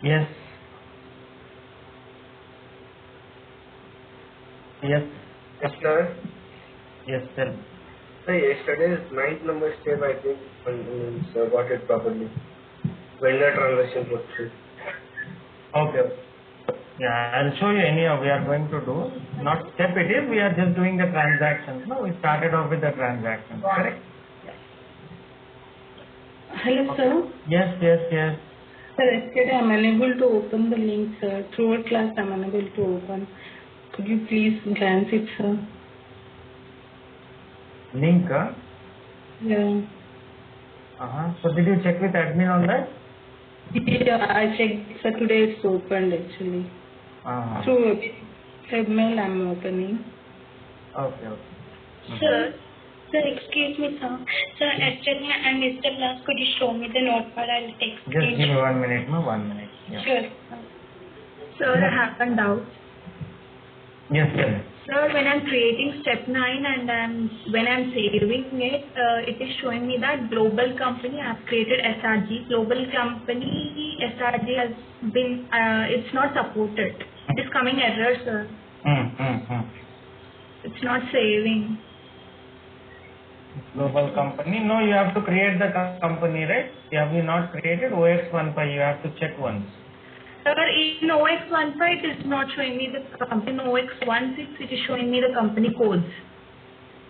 Yes. Yes. Yes, sir. Yes, sir. Sir, yesterday's ninth number step, I think, got it properly. Vendor transaction process. Okay. Yeah, I'll show you anyhow. We are going to do not step it is. We are just doing the transactions. No, we started off with the transactions. Correct? Hello, sir. Yes. Yes. Sir, yesterday I'm unable to open the link, sir. Throughout class I'm unable to open. Could you please glance it, sir? Link. Yeah. So did you check with admin on that? Yeah, I checked, sir. Today it's opened actually. Through email I'm opening. Okay. Sir, excuse me, sir. Sir, yesterday I missed the class. Could you show me the notepad? I'll text Just it. give me 1 minute, no? 1 minute. Yeah. Sure. Sir, I have one doubt. Yes, sir. Sir, when I'm creating step 9 and when I'm saving it, it is showing me that global company, I've created SRG. Global company SRG has been, it's not supported. It is coming error, sir. It's not saving. Global company. No, you have to create the company, right? Have you not created OX15? You have to check once. Sir, in OX15 it is not showing me the company. In OX16 it is showing me the company codes.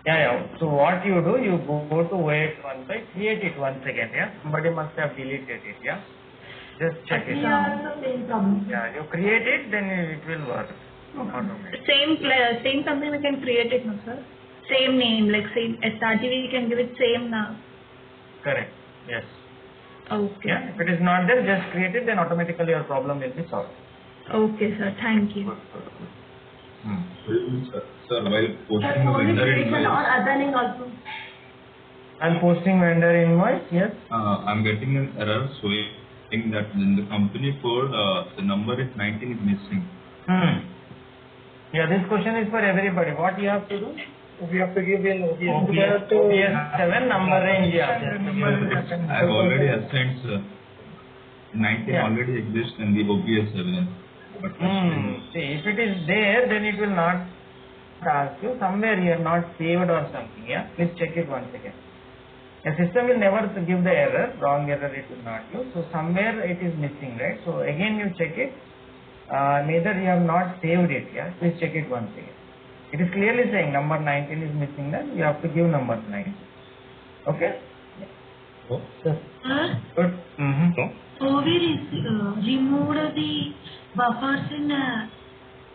Yeah. So what you do, you go to OX15, create it once again, yeah? Somebody must have deleted it, yeah? Just check it. Yeah, you create it, then it will work. Same company we can create it, no sir? Same name, like same SRG we can give it same now. Correct, yes. Okay. Yeah, if it is not there, just create it, then automatically your problem will be solved. Okay, sir. Thank you. Sir, while posting the vendor invoice, I'm posting vendor invoice, yes. I'm getting an error showing that in the company code, the number is 19 is missing. Yeah, this question is for everybody. What you have to do? We have to give in OPS 7 number range. I've already assigned, sir. 19 already exists in the OPS 7. But See, if it is there, then it will not ask you. Somewhere you have not saved or something. Yeah, please check it once again. A system will never give the error, wrong error it will not give. So somewhere it is missing, right? So again you check it. Neither you have not saved it. Yeah, please check it once again. It is clearly saying number 19 is missing. Then you have to give number 19. Okay. Oh. Yes. Good. We removed the buffers in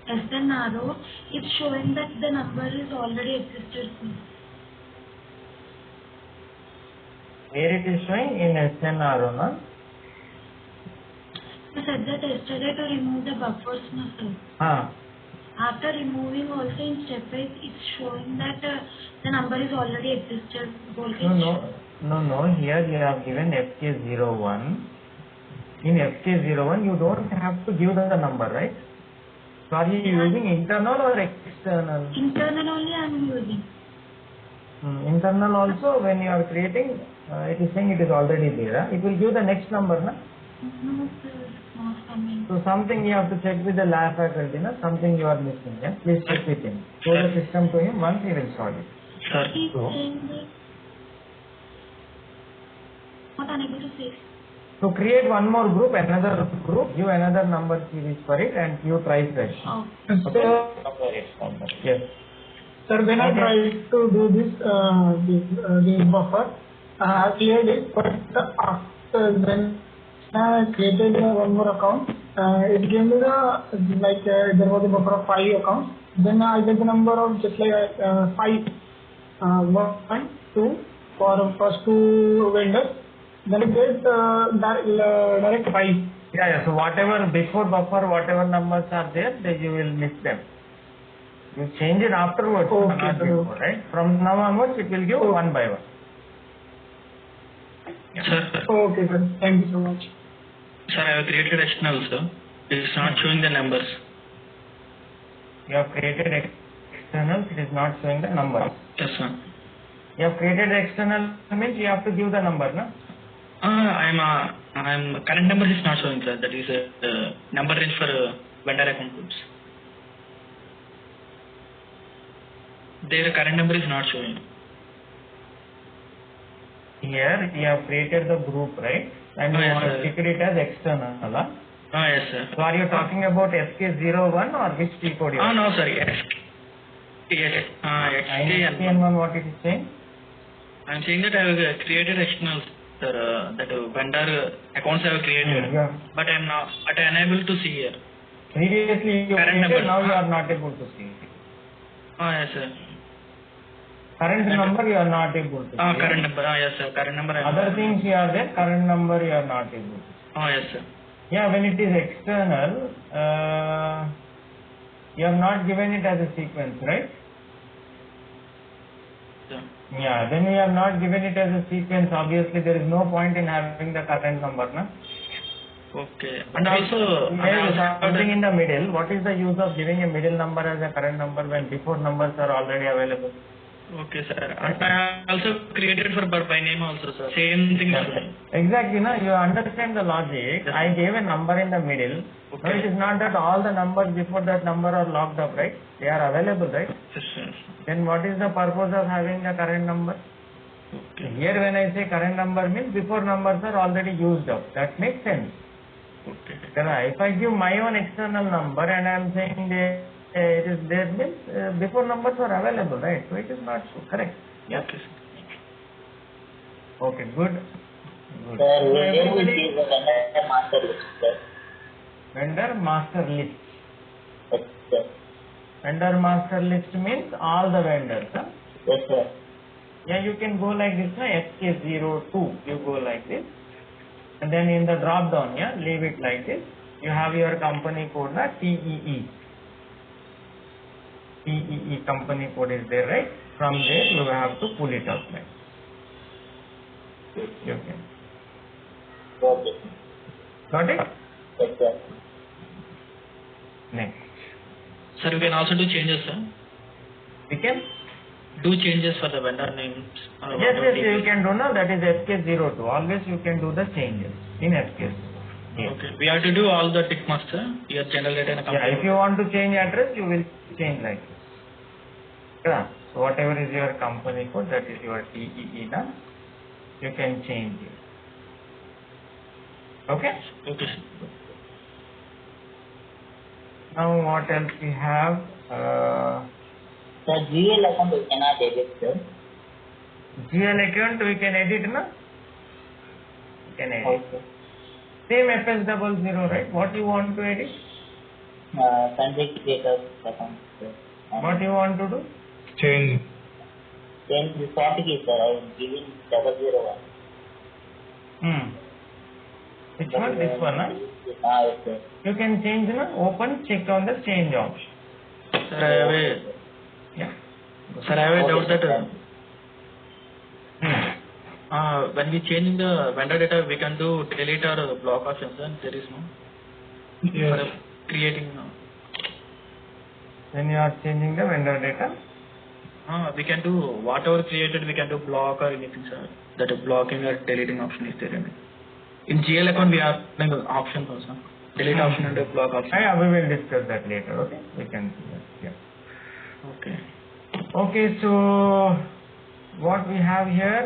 SNRO. It's showing that the number is already existed. Where it is showing in SNRO, no? You said that yesterday to remove the buffers, no sir. After removing also in step 8, it's showing that the number is already existed. No. Here you have given FK01. In FK01, you don't have to give the number, right? So are you using internal or external? Internal only I am using. Internal also, when you are creating, it is saying it is already there. It will give the next number, na? No, sir, it's not coming. So something you have to check with the lab faculty, na? Something you are missing. Yeah? Please check with him. Show the system to him. Once he will solve it. Sir. He's saying that not unable to say. So create one more group, another group, give another number series for it, and you try fresh. Yes. Sir, when I tried to do this buffer, I have cleared it, but after when I created one more account, it gave me there was a buffer of 5 accounts. Then I get the number of just like 5, 1, 2 for first 2 vendors. Then it gets direct 5. Yeah. So whatever before buffer, whatever numbers are there, then you will miss them. You change it afterwards, not before, right? From now onwards, it will give one by one. Sir. Okay, sir. Thank you so much. Sir, I have created external, sir. It's not showing the numbers. You have created external, it is not showing the numbers. Yes, sir. You have created external means you have to give the number, no? I'm current number is not showing, sir. That is a number range for vendor account codes. Their current number is not showing. Here you have created the group, right? And you Yes, want to sir. stick it as external. Huh? Yes, sir. So are you talking about SK01 or which T code you are? No, sorry. Yes. SKN1, what it is saying? I'm saying that I have created external, sir. That vendor accounts I have created, Yeah. but I'm not. But I'm unable to see here. Previously you Current created, number. now you are not able to see it. Yes, sir. Current number you are not able to see. Current number. Yes, sir. Current number. Other things you are there, current number you are not able to see. Yes, sir. Yeah, when it is external, you have not given it as a sequence, right? Yeah. Yeah, then we have not given it as a sequence. Obviously, there is no point in having the current number, na? Okay. And also, There is something in the middle. What is the use of giving a middle number as a current number when before numbers are already available? Okay, sir. And I also created for by name also, sir. Same thing. Exactly, na? You understand the logic. Yes. I gave a number in the middle. Okay. No, it is not that all the numbers before that number are locked up, right? They are available, right? Yes, sir. Then what is the purpose of having the current number? Okay. Here when I say current number means before numbers are already used up. That makes sense. Okay. If I give my own external number and I am saying it is there means before numbers are available, right? So it is not so correct. Yeah. Okay, sir. Okay, good. Good. Sir, So where we everybody- see the vendor master list, sir? vendor master list. Yes, sir. Vendor master list means all the vendors. Huh? Yes, sir. Yeah, you can go like this, na? SK02. You go like this. And then in the drop down, yeah, leave it like this. You have your company code, na? TEE. TEE company code is there, right? From there you have to pull it out like. You can. Okay. Got it? Yes, sir. Next. Sir, we can also do changes, sir. We can? Do changes for the vendor names. Yes, you can do now. That is SK02. Always you can do the changes in SK02. Yes. Okay. We have to do all the tick marks, sir. Your generated and Yeah, if you want to change address, you will change like this. Yeah. So whatever is your company code, that is your TEE now. You can change it. Okay? Okay, sir. Now what else we have? Sir, GL account we cannot edit, sir. GL account we can edit, na? We can edit. Okay. Same FS00, right? What you want to edit? Sanjay creator account, sir. What you want to do? Change. Then the shortcut, sir, I am giving 001. Which one? This one, huh? Yes, sir. You can change, na? Open, check on the change option. Sir, I have a, Yeah. sir, I have a doubt that Hmm. when we change the vendor data, we can do delete or block options, sir. There is no. Yes. For creating. When you are changing the vendor data, We can do whatever created, we can do block or anything, sir. That blocking or deleting option is there. In GL account, we have like option also. Delete option and block option. yeah, we will discuss that later, okay? We can do that, yeah. Okay. Okay, so what we have here,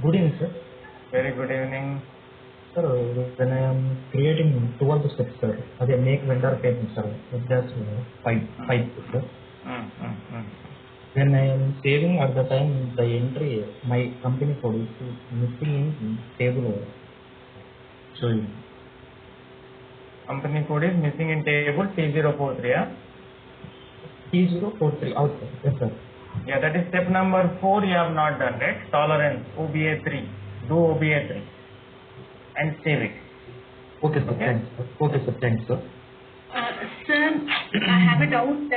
Good evening, sir. very good evening. Sir, when I am creating 12 steps, sir, they make vendor payment, sir. It's just five, sir. When I am saving at the time, the entry, my company code is missing in table. So, Company code is missing in table T043, yeah? T043 out, sir. Yes, sir. Yeah, that is step number 4 you have not done, right? Tolerance, OBA3. Do OBA3 and save it. Okay, sir. Okay. Thanks, sir. Okay, sir. Thanks, sir. Sir, I have a doubt.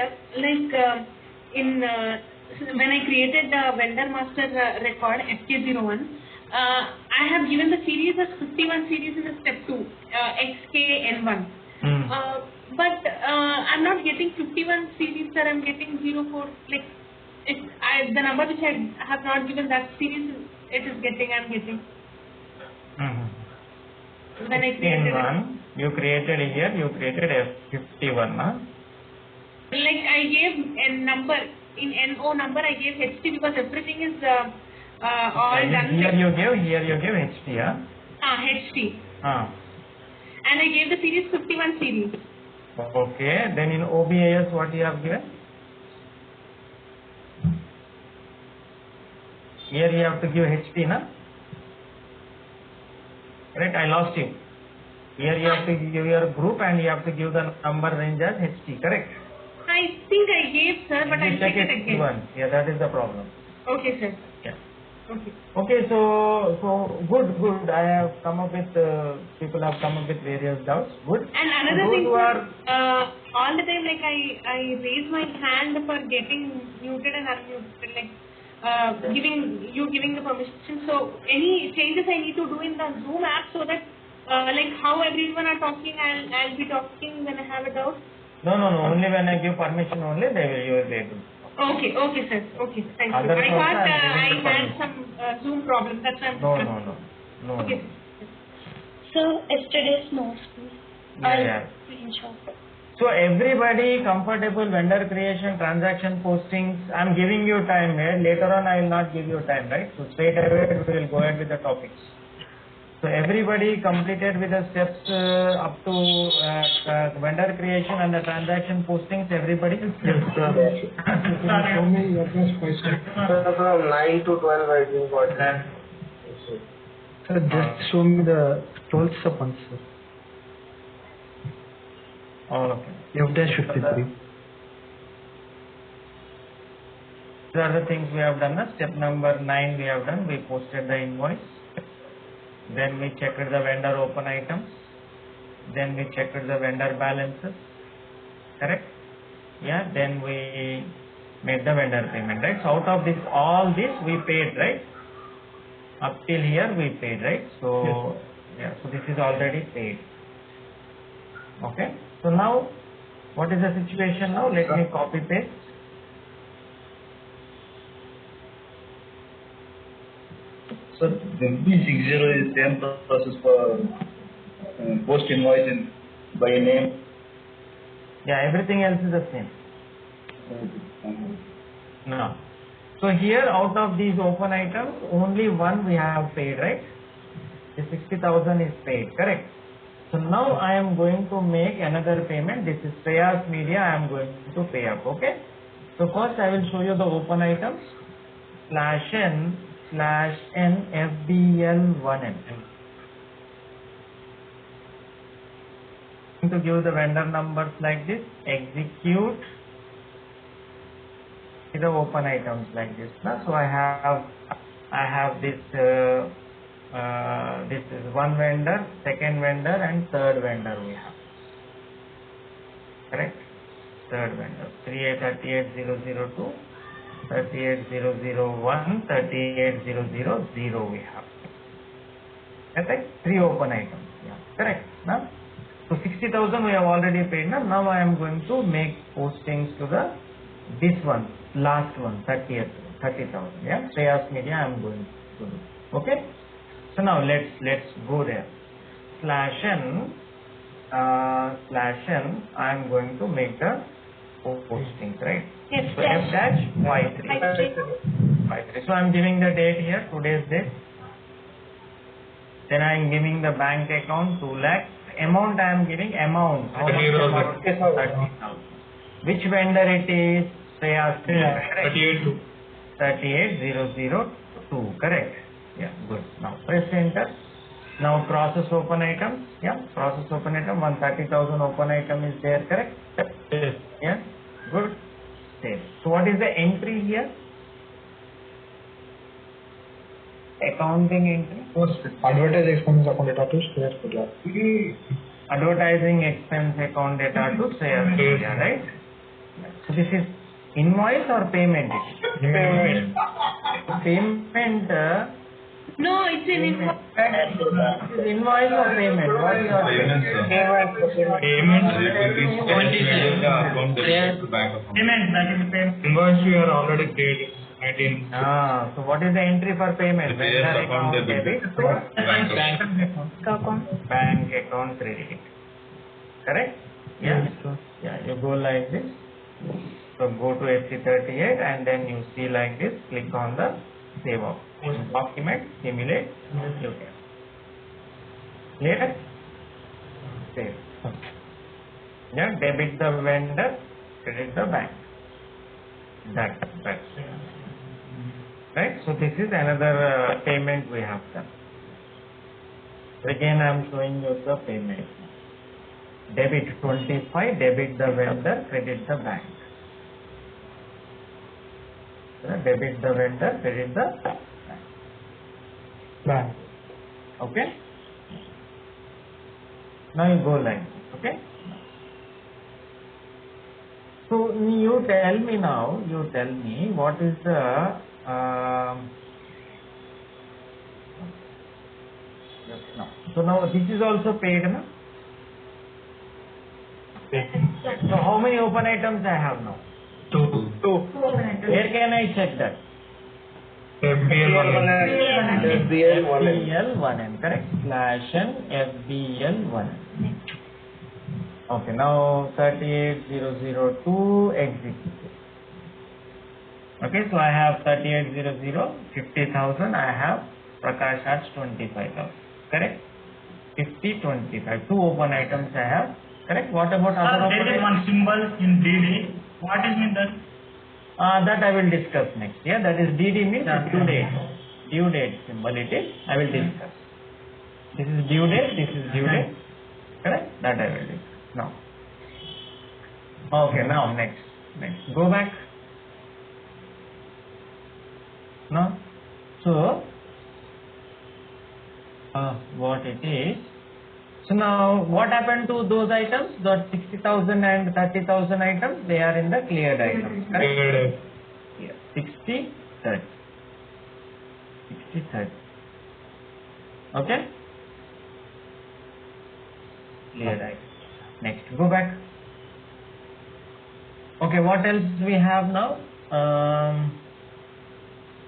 When I created the vendor master record SK01, I have given the series as 51 series in the step 2, XKN1. But I'm not getting 51 series, sir. I'm getting 04. the number which I have not given, that series it is getting, I'm getting. When I created one, you created here, you created F51, huh? Like I gave a number, in NO number I gave HT because everything is all done. Here you give HT, huh? HT. And I gave the series 51 series. Okay, then in OBIS what you have given? Here you have to give HT, na? Right, I lost you. Here you have to give your group and you have to give the number range as HT, correct? I think I gave, sir, but I'll check it again. Yeah, that is the problem. Okay, sir. Yeah. Okay. Okay, so good. I have come up with, people have come up with various doubts. Good. And another those thing, who are, all the time, like I raise my hand for getting muted and unmuted, like giving the permission. So any changes I need to do in the Zoom app so that like how everyone are talking, I'll be talking when I have a doubt. No. Only when I give permission only you will be able. Okay, sir. Okay, thank you. Other I thought I person had some Zoom problem. That's why I'm. No. Okay. So yesterday's notes, please. Yeah. Screenshot. So everybody comfortable vendor creation, transaction postings. I'm giving you time here. Later on I will not give you time, right? So straight away we will go ahead with the topics. So everybody completed with the steps up to vendor creation and the transaction postings. Everybody. Yes, sir. Show me your best question. From 9 to 12 I think what that. Sir, just show me the 12th sequence, sir. Oh, okay. F-53. These are the things we have done. Step number 9 we have done. We posted the invoice. Then we checked the vendor open items. Then we checked the vendor balances. Correct? Yeah. Then we made the vendor payment. Right. So out of this, all this we paid. Right. Up till here we paid. Right. So yes. Yeah. So this is already paid. Okay. So now, what is the situation now? Let me copy paste. So the B60 is same process for post invoice in by name. Yeah, everything else is the same. No. So here, out of these open items, only one we have paid, right? The 60,000 is paid, correct? So now I am going to make another payment. This is Prayas Media. I am going to pay up. Okay. So first I will show you the open items. /N/FBL1M. To give the vendor numbers like this. Execute the open items like this. So I have this. This is one vendor, second vendor and third vendor we have. Correct? Third vendor. 3838002, 38001, 38000 we have. Correct? 3 open items. Yeah. Correct? Now, so 60,000 we have already paid. Now I am going to make postings to this one, last one, 30,000. Yeah. Prayas Media I am going to do. Okay? So now let's go there. /N I am going to make the postings, right? Yes, so F-Y3. So I am giving the date here, today's date. Then I am giving the bank account 2 lakhs. Amount I am giving amount. How much amount? 30,000. Which vendor it is? Prayas. 38002. Correct. Yeah, good. Now press enter. Now process open item. Yeah, process open item. 130,000 open item is there, correct? Yes. Yeah, good. Save. So what is the entry here? Accounting entry. Advertising expense account data to share media. Advertising expense account data to share media, right? So this is invoice or payment? Payment. No, it's an invoice. Invoice or payment? What is your Payment, sir. Payment will be credited the account debited to bank account. Payment, that is payment. Invoice we are already created. So what is the entry for payment? The payers account debit to bank account. Bank account credit. Correct? Yeah. Yeah. You go like this. So go to FC38 and then you see like this. Click on the save of document, simulate. You can. Clear? Save. Yeah. Debit the vendor, credit the bank. That's right. So this is another payment we have done. Again, I am showing you the payment. Debit 25, debit the vendor, credit the bank. Debit the vendor, credit the bank. Okay. Now you go like this. Okay. So you tell me now. You tell me what is the no. So now this is also paid, na? So how many open items I have now? Two. Where can I check that? FBL1N, correct? /n FBL1N. Okay, now 38002 execute. Okay, so I have 3800, 50,000. I have Prakash Arts 25,000. Correct? 50, 25. Two open items I have. Correct? What about other open items? There is one symbol in DD. What is mean that? That I will discuss next. Yeah, that is DD means due date. Due date symbol it is. I will discuss. This is due date. This is due date. Correct? That I will discuss. Now. Okay, now next. Go back. Now. So, what it is. So now, what happened to those items? Those 60,000 and 30,000 items, they are in the cleared items. Correct? Yeah. 60, 30. 60, 30. Okay? Cleared items. Next, go back. Okay, what else we have now?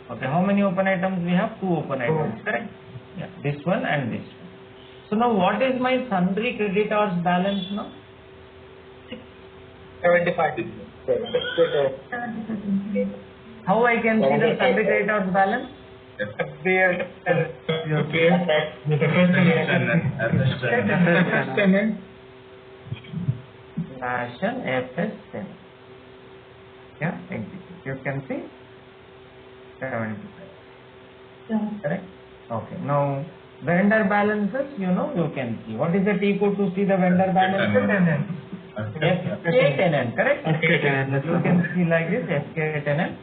Okay, how many open items we have? Two open items, correct? Yeah, this one and this one. So now what is my sundry creditors balance now? 75. How I can see the sundry creditors balance? FS10. Yeah, you can see 75. Correct? Okay. Now vendor balances, you can see. What is the T code to see the vendor balances? FK10N, correct? FK10N. You can see like this, FK10N.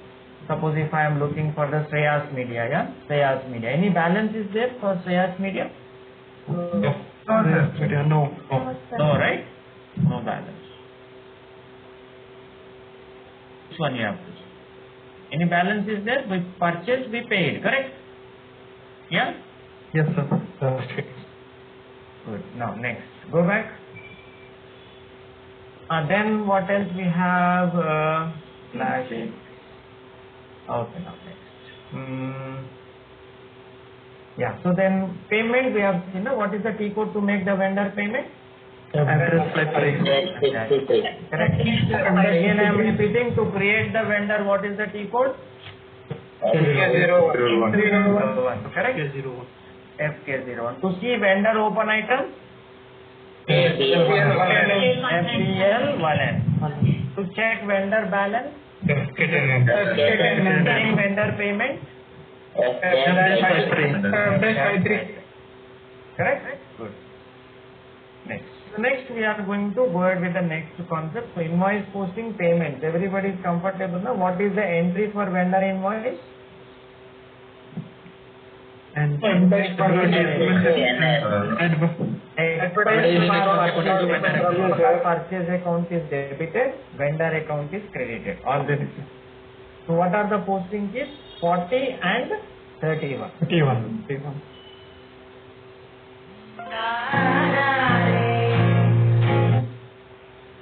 Suppose if I am looking for the Shreyas Media, yeah? Shreyas Media. Any balance is there for Shreyas Media? No. No, right? No balance. This one you have to see. Any balance is there? We purchased, we paid, correct? Yeah? Yes, sir. Good. Now next, go back. Then what else we have? Okay, now next. Yeah. So then payment we have seen. What is the T code to make the vendor payment? Correct. Again I am repeating, to create the vendor, what is the T code? FK01. Correct? FK01. To see vendor open item? FBL1N. To check vendor balance? Checking vendor payment? Correct? Good. Next we are going to go ahead with the next concept. So invoice posting payments. Everybody is comfortable now. What is the entry for vendor invoice? And purchase account is debited, vendor account is credited. All this. So what are the posting keys? 40 and 31. 31.